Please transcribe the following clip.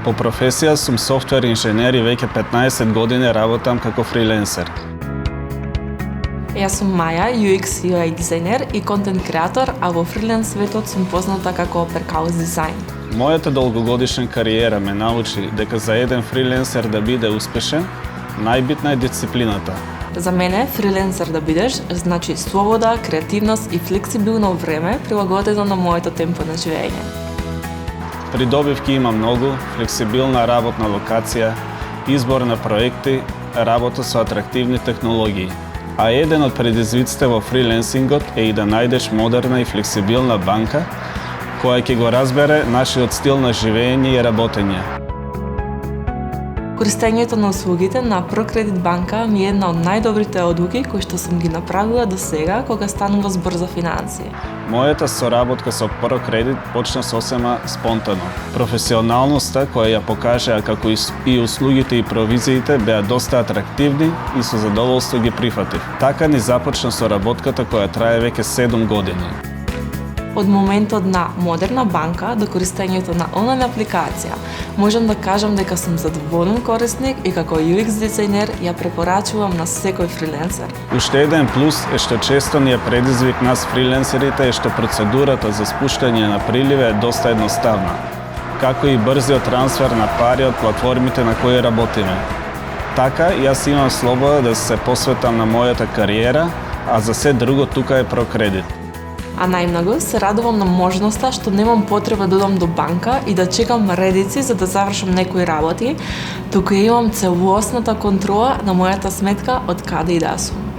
По професија сум софтвер инженер и веќе 15 години работам како фриленсер. Јас сум Маја, UX UI дизајнер и контент креатор, а во фриленс светот сум позната како Perkaus дизајн. Мојата долгогодишна кариера ме научи дека за еден фриленсер да биде успешен, најбитна е дисциплината. За мене, фриленсер да бидеш, значи слобода, креативност и флексибилно време прилагодено на моето темпо на живење. Придобивки има многу, флексибилна работна локација, избор на проекти, работа со атрактивни технологии. А еден од предизвиците во фриленсингот е и да најдеш модерна и флексибилна банка која ќе го разбере нашиот стил на живење и работење. Користењето на услугите на ProCredit банка ми е една од најдобрите одлуки кои што сум ги направила до сега кога станува збор за финансии. Мојата соработка со ProCredit почна сосема спонтано. Професионалноста која ја покажаа како и услугите и провизиите беа доста атрактивни и со задоволство ги прифатив. Така ни започна соработката која трае веќе 7 години. Од моментот на модерна банка до користењето на онлайн апликација, можам да кажам дека сум задоволен корисник и како UX дизајнер ја препорачувам на секој фриленсер. Уште еден плюс е што често ни е предизвик нас фриленсерите е што процедурата за спуштање на приливи е доста едноставна, како и брзиот трансфер на пари од платформите на кои работиме. Така, јас имам слобода да се посветам на мојата кариера, а за се друго тука е ProCredit. А најмногу се радувам на можноста што немам потреба да одам до банка и да чекам редици за да завршам некои работи, туку имам целосната контрола на мојата сметка од каде и да сум.